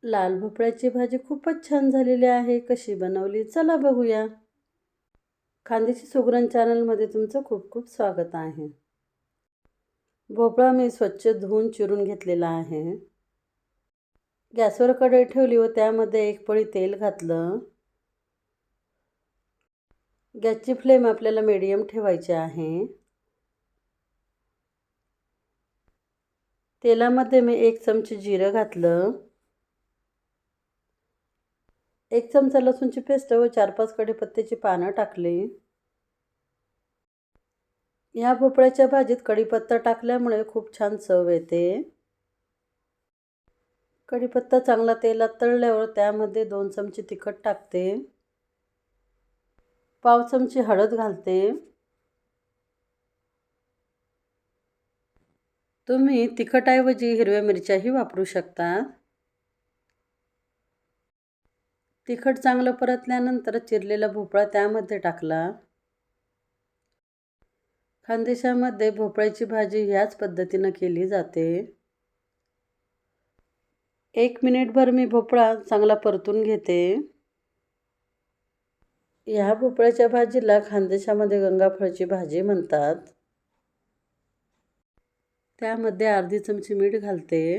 लाल भोपळ्याची भाजी खूपच छान झालेली आहे. कशी बनवली चला बघूया. खानदेशी सुगरण चॅनलमध्ये तुमचं खूप खूप स्वागत आहे. भोपळा मी स्वच्छ धुवून चिरून घेतलेला आहे. गॅसवर कढई ठेवली व त्यामध्ये एक पळी तेल घातलं. गॅसची फ्लेम आपल्याला मीडियम ठेवायची आहे. तेलामध्ये मी 1 चमचे जिरं घातलं. 1 चमचा लसूणची पेस्ट व 4-5 कढीपत्त्याची पानं टाकली. या भोपळ्याच्या भाजीत कढीपत्ता टाकल्यामुळे खूप छान चव येते. कढीपत्ता चांगला तेलात तळल्यावर त्यामध्ये 2 चमचे तिखट टाकते. पाव चमचे हळद घालते. तुम्ही तिखटऐवजी हिरव्या मिरच्याही वापरू शकता. तिखट चांगलं परतल्यानंतर चिरलेला भोपळा त्यामध्ये टाकला. खानदेशामध्ये भोपळ्याची भाजी ह्याच पद्धतीनं केली जाते. 1 मिनिटभर मी भोपळा चांगला परतून घेते. ह्या भोपळ्याच्या भाजीला खानदेशामध्ये गंगाफळची भाजी म्हणतात. त्यामध्ये अर्धी चमची मीठ घालते.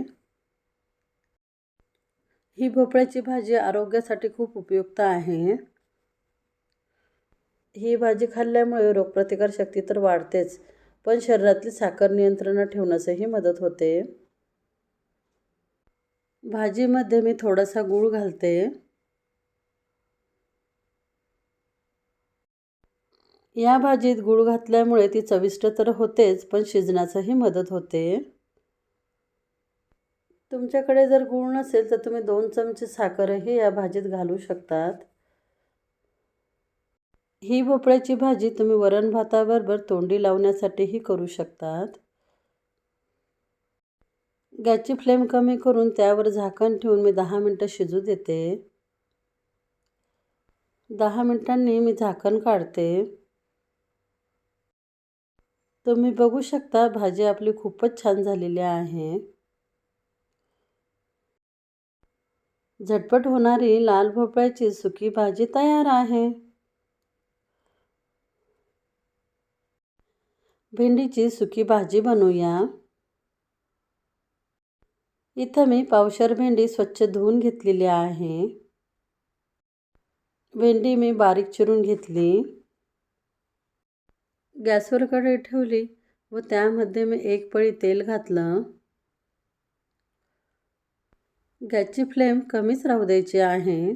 ही भोपळ्याची भाजी आरोग्यासाठी खूप उपयुक्त आहे. ही भाजी खाल्ल्यामुळे रोगप्रतिकारशक्ती तर वाढतेच, पण शरीरातली साखर नियंत्रणात ठेवण्यासही मदत होते. भाजीमध्ये मी थोडासा गूळ घालते. या भाजीत गूळ घातल्यामुळे ती चविष्ट तर होतेच, पण शिजण्यासही मदत होते. तुमच्याकडे जर गूळ नसेल तर तुम्ही 2 चमचे साखरही या भाजीत घालू शकतात. ही भोपळ्याची भाजी तुम्ही वरण भाताबरोबर तोंडी लावण्यासाठीही करू शकतात. गॅसची फ्लेम कमी करून त्यावर झाकण ठेवून मी 10 मिनिटं शिजू देते. 10 मिनिटांनी मी झाकण काढते. तुम्ही बघू शकता भाजी आपली खूपच छान झालेली आहे. झटपट होणारी लाल भोपळ्याची सुकी भाजी तयार आहे. भेंडीची सुकी भाजी बनवूया. इथं मी पावशेर भेंडी स्वच्छ धुवून घेतलेली आहे. भेंडी मी बारीक चिरून घेतली. गॅसवर कढई ठेवली व त्यामध्ये मी 1 पळी तेल घातलं. गॅसची फ्लेम कमीच राहू द्यायची आहे.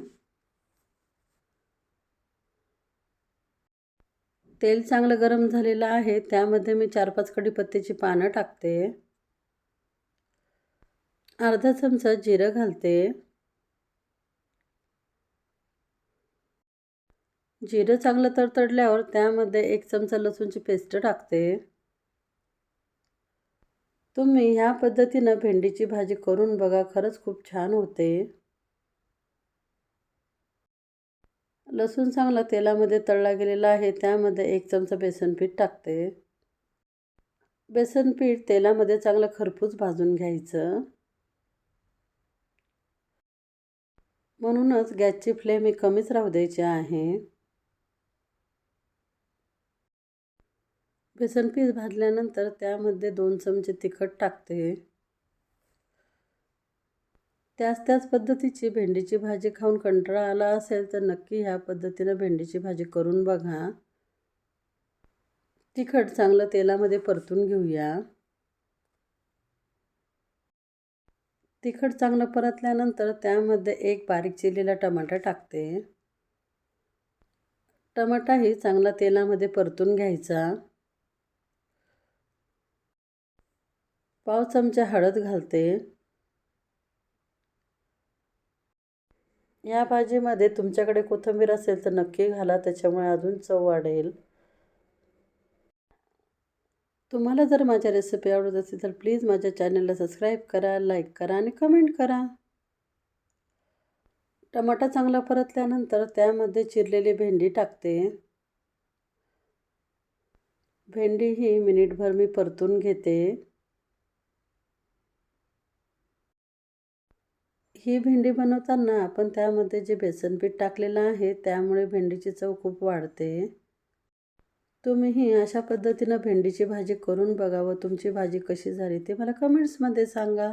तेल चांगलं गरम झालेलं आहे. त्यामध्ये मी 4-5 कढीपत्त्याची पानं टाकते. अर्धा चमचा जिरं घालते. जिरं चांगलं तडतडल्यावर त्यामध्ये 1 चमचा लसूणची पेस्ट टाकते. तुम्ही ह्या पद्धतीनं भेंडीची भाजी करून बघा, खरंच खूप छान होते. लसूण चांगला तेलामध्ये तळला गेलेला आहे. त्यामध्ये 1 चमचा बेसन पीठ टाकते. बेसन पीठ तेलामध्ये चांगलं खरपूस भाजून घ्यायचं. म्हणूनच गॅसची फ्लेम ही कमीच राहू द्यायची आहे. बेसन पीठ भाजल्यानंतर त्यामध्ये 2 चमचे तिखट टाकते. त्याच पद्धतीची भेंडीची भाजी खाऊन कंटाळा आला असेल तर नक्की ह्या पद्धतीनं भेंडीची भाजी करून बघा. तिखट चांगलं तेलामध्ये परतून घेऊया. तिखट चांगलं परतल्यानंतर त्यामध्ये 1 बारीक चिरलेला टमाटा टाकते. टमाटाही चांगला तेलामध्ये परतून घ्यायचा. पाव चमचा हळद घालते. या भाजीमध्ये तुमच्याकडे कोथिंबीर असेल तर नक्की घाला, त्याच्यामुळे अजून चव वाढेल. तुम्हाला जर माझ्या रेसिपी आवडत असेल तर प्लीज माझ्या चॅनलला सबस्क्राईब करा, लाईक करा आणि कमेंट करा. टमाटा चांगला परतल्यानंतर त्यामध्ये चिरलेली भेंडी टाकते. भेंडी ही मिनिटभर मी परतून घेते. ही भेंडी बनवताना आपण त्यामध्ये जे बेसन पीठ टाकलेलं आहे त्यामुळे भेंडीची चव खूप वाढते. तुम्हीही अशा पद्धतीनं भेंडीची भाजी करून बघा व तुमची भाजी कशी झाली ते मला कमेंट्समध्ये सांगा.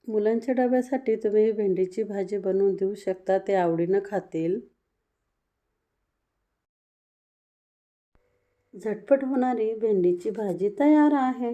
मुलांच्या डब्यासाठी तुम्ही ही भेंडीची भाजी बनवून देऊ शकता, ते आवडीनं खातील. झटपट होणारी भेंडीची भाजी तयार आहे.